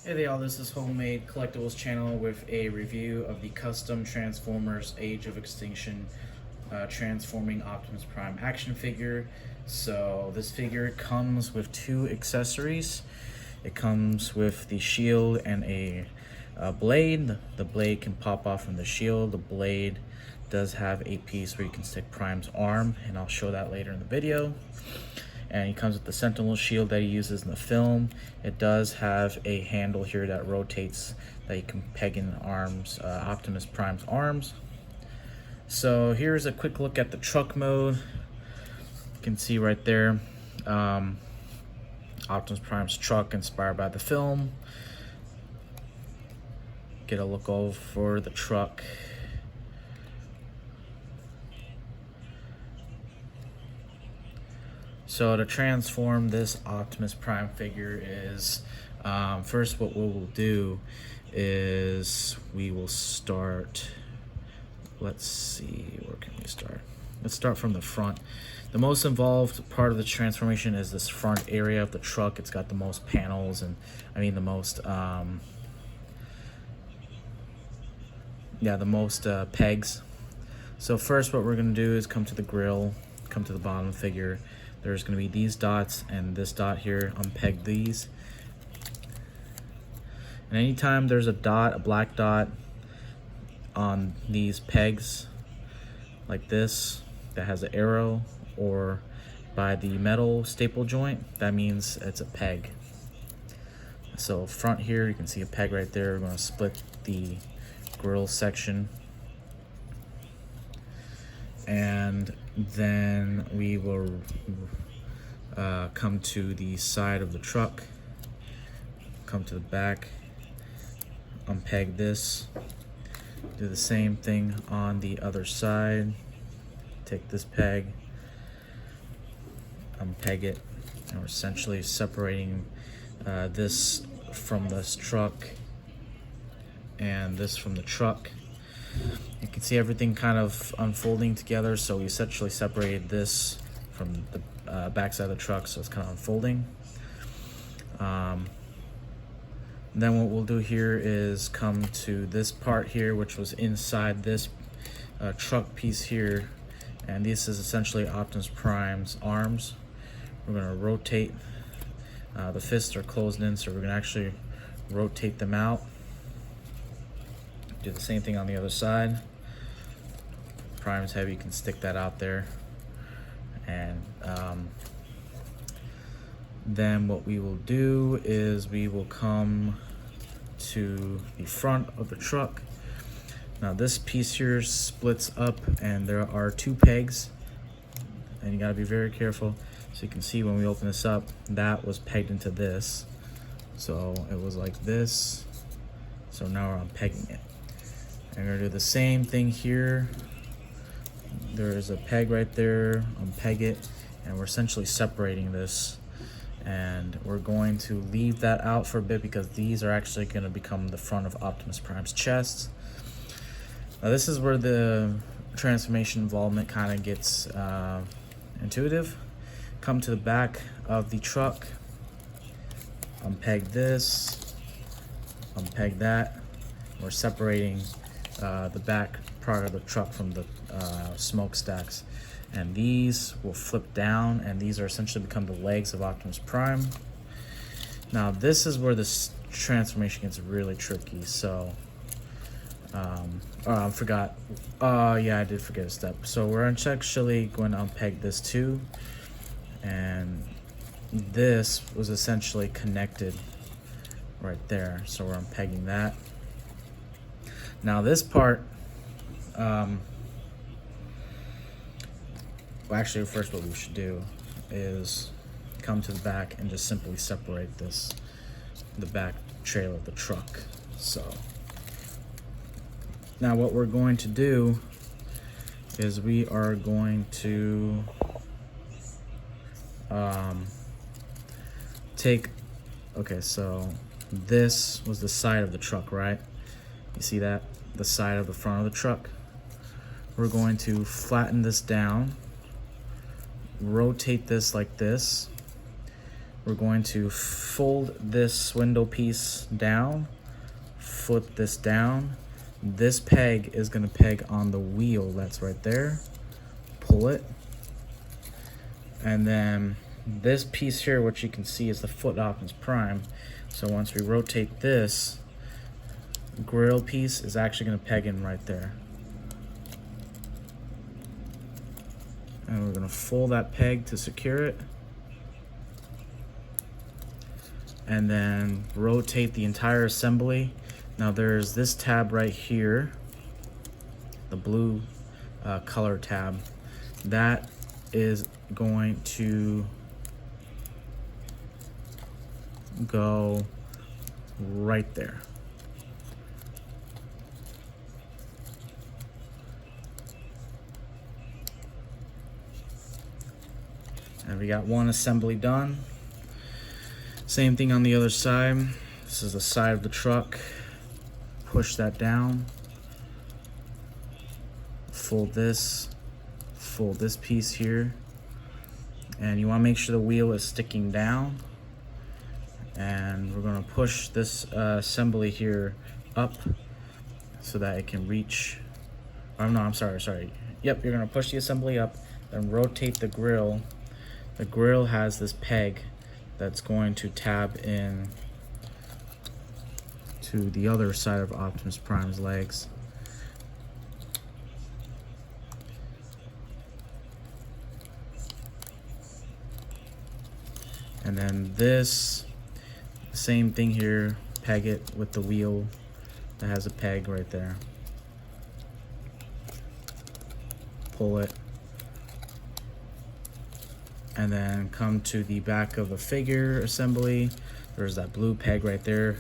Hey there, y'all, this is Homemade Collectibles channel with a review of the custom Transformers Age of Extinction Transforming Optimus Prime action figure. So this figure comes with two accessories. It comes with the shield and a blade. The blade can pop off from the shield. The blade does have a piece where you can stick Prime's arm, and I'll show that later in the video. And he comes with the Sentinel shield that he uses in the film. It does have a handle here that rotates that you can peg in arms, Optimus Prime's arms. So here's a quick look at the truck mode. You can see right there, Optimus Prime's truck inspired by the film. Get a look over the truck. So to transform this Optimus Prime figure is, first what we will do is we will start, let's see, where can we start? Let's start from the front. The most involved part of the transformation is this front area of the truck. It's got the most panels and, the most, the most pegs. So first what we're gonna do is come to the grill, come to the bottom figure. There's going to be these dots and this dot here. Unpeg these. And anytime there's a dot, a black dot on these pegs like this that has an arrow, or by the metal staple joint, that means it's a peg. So front here, you can see a peg right there. We're going to split the grill section. And then we will come to the side of the truck, come to the back, unpeg this, do the same thing on the other side, take this peg, unpeg it, and we're essentially separating this from this truck and this from the truck. You can see everything kind of unfolding together, so we essentially separated this from the backside of the truck, so it's kind of unfolding. Then what we'll do here is come to this part here, which was inside this truck piece here, and this is essentially Optimus Prime's arms. We're going to rotate, the fists are closed in, so we're going to actually rotate them out. Do the same thing on the other side. Prime's heavy, you can stick that out there. And then what we will do is we will come to the front of the truck. Now this piece here splits up, and there are two pegs, and you gotta be very careful. So you can see when we open this up, that was pegged into this. So it was like this. So now we're unpegging it. And we're gonna do the same thing here. There's a peg right there, unpeg it, and we're essentially separating this. And we're going to leave that out for a bit because these are actually going to become the front of Optimus Prime's chest. Now this is where the transformation involvement kind of gets intuitive. Come to the back of the truck, unpeg this, unpeg that. We're separating the back part of the truck from the smokestacks, and these will flip down, and these are essentially become the legs of Optimus Prime. Now this is where this transformation gets really tricky. So I forgot, yeah, I did forget a step. So we're actually going to unpeg this too, and this was essentially connected right there, so we're unpegging that. Now this part, well, actually first what we should do is come to the back and just simply separate this, the back trailer of the truck. So now what we're going to do is we are going to okay, so this was the side of the truck, right? You see that? The side of the front of the truck. We're going to flatten this down, rotate this like this, we're going to fold this window piece down, flip this down. This peg is going to peg on the wheel that's right there. Pull it. And then this piece here, which you can see is the foot Optimus Prime. So once we rotate this, grill piece is actually going to peg in right there. And we're going to fold that peg to secure it. And then rotate the entire assembly. Now there's this tab right here, the blue color tab. That is going to go right there. And we got one assembly done. Same thing on the other side. This is the side of the truck. Push that down. Fold this piece here. And you want to make sure the wheel is sticking down. And we're going to push this assembly here up so that it can reach. Oh no, I'm sorry. Yep, you're going to push the assembly up, then rotate the grill. The grill has this peg that's going to tab in to the other side of Optimus Prime's legs. And then this, same thing here, peg it with the wheel that has a peg right there. Pull it. And then come to the back of the figure assembly. There's that blue peg right there.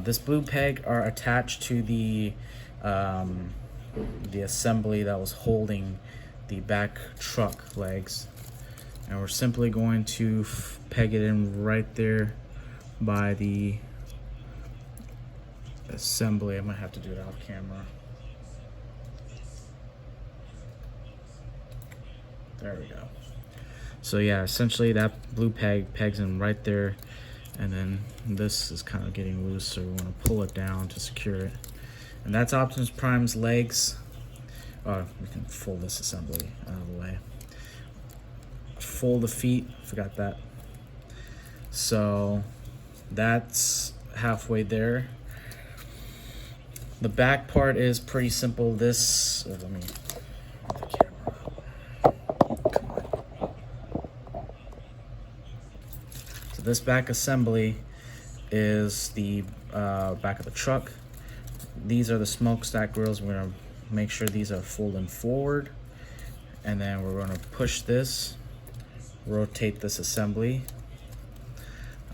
This blue peg are attached to the assembly that was holding the back truck legs. And we're simply going to peg it in right there by the assembly. I might have to do it off camera. There we go. So yeah, essentially that blue peg pegs in right there, and then this is kind of getting loose, so we want to pull it down to secure it. And that's Optimus Prime's legs. Oh, we can fold this assembly out of the way. Fold the feet, forgot that. So that's halfway there. The back part is pretty simple. This, let me get the camera up. Come on. So this back assembly is the back of the truck. These are the smokestack grills. We're gonna make sure these are folding forward, and then we're gonna push this, rotate this assembly.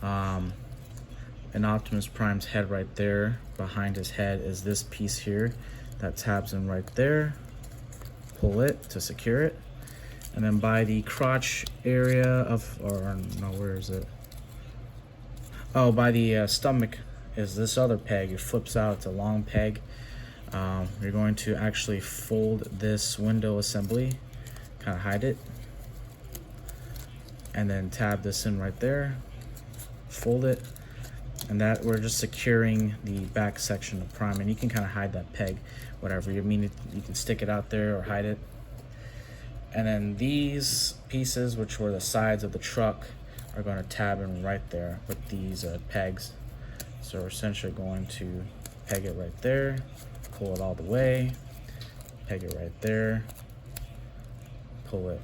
And Optimus Prime's head right there. Behind his head is this piece here that tabs in right there. Pull it to secure it. And then by the crotch area of, or no, where is it? Oh, by the stomach is this other peg. It flips out, it's a long peg. You're going to actually fold this window assembly, kind of hide it, and then tab this in right there, fold it, and that we're just securing the back section of Prime. And you can kind of hide that peg, whatever you mean. You can stick it out there or hide it. And then these pieces, which were the sides of the truck, are going to tab in right there with these pegs. So we're essentially going to peg it right there, pull it all the way, peg it right there, pull it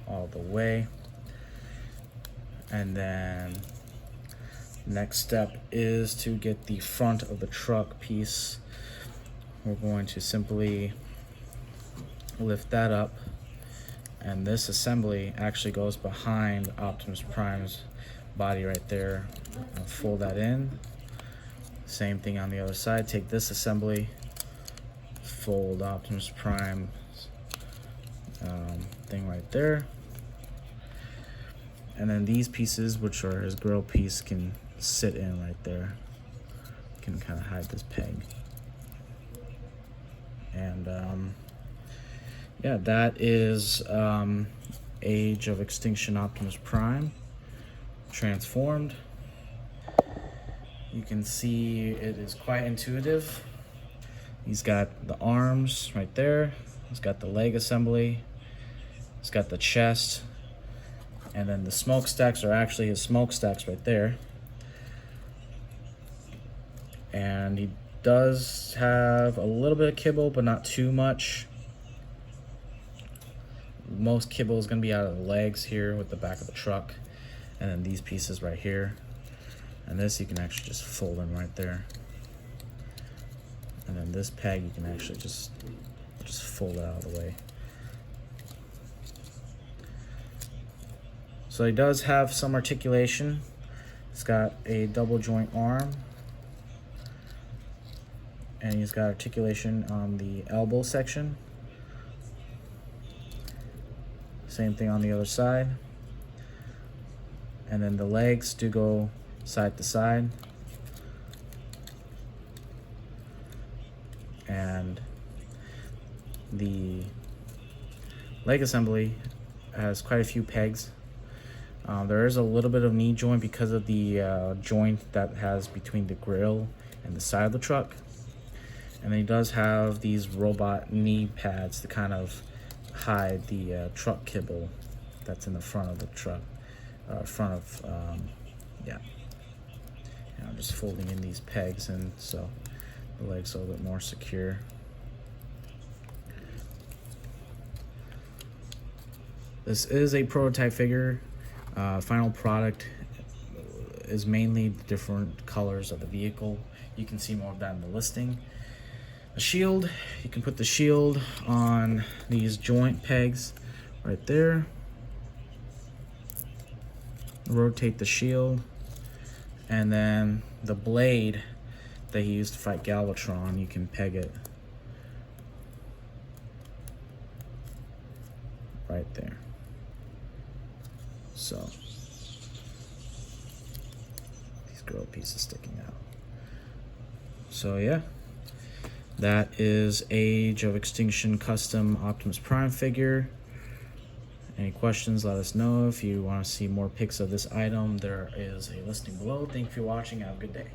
all the way. And then next step is to get the front of the truck piece. We're going to simply lift that up, and this assembly actually goes behind Optimus Prime's body right there. I'll fold that in. Same thing on the other side. Take this assembly, fold Optimus Prime's thing right there. And then these pieces, which are his grill piece, can sit in right there. You can kind of hide this peg. And yeah, that is Age of Extinction Optimus Prime. transformed. You can see it is quite intuitive. He's got the arms right there. He's got the leg assembly. He's got the chest. And then the smokestacks are actually his smokestacks right there. And he does have a little bit of kibble, but not too much. Most kibble is going to be out of the legs here with the back of the truck. And then these pieces right here. And this you can actually just fold in right there. And then this peg you can actually just fold it out of the way. So he does have some articulation. He's got a double joint arm. And he's got articulation on the elbow section. Same thing on the other side. And then the legs do go side to side. And the leg assembly has quite a few pegs. There is a little bit of knee joint because of the joint that has between the grill and the side of the truck. And then he does have these robot knee pads to kind of hide the truck kibble that's in the front of the truck. Yeah. And I'm just folding in these pegs, and so the legs are a little bit more secure. This is a prototype figure. Final product is mainly the different colors of the vehicle. You can see more of that in the listing. The shield, you can put the shield on these joint pegs right there. Rotate the shield, and then the blade that he used to fight Galvatron, you can peg it right there. So these grill pieces sticking out. So yeah, that is Age of Extinction custom Optimus Prime figure. Any questions, let us know. If you want to see more pics of this item, there is a listing below. Thank you for watching. Have a good day.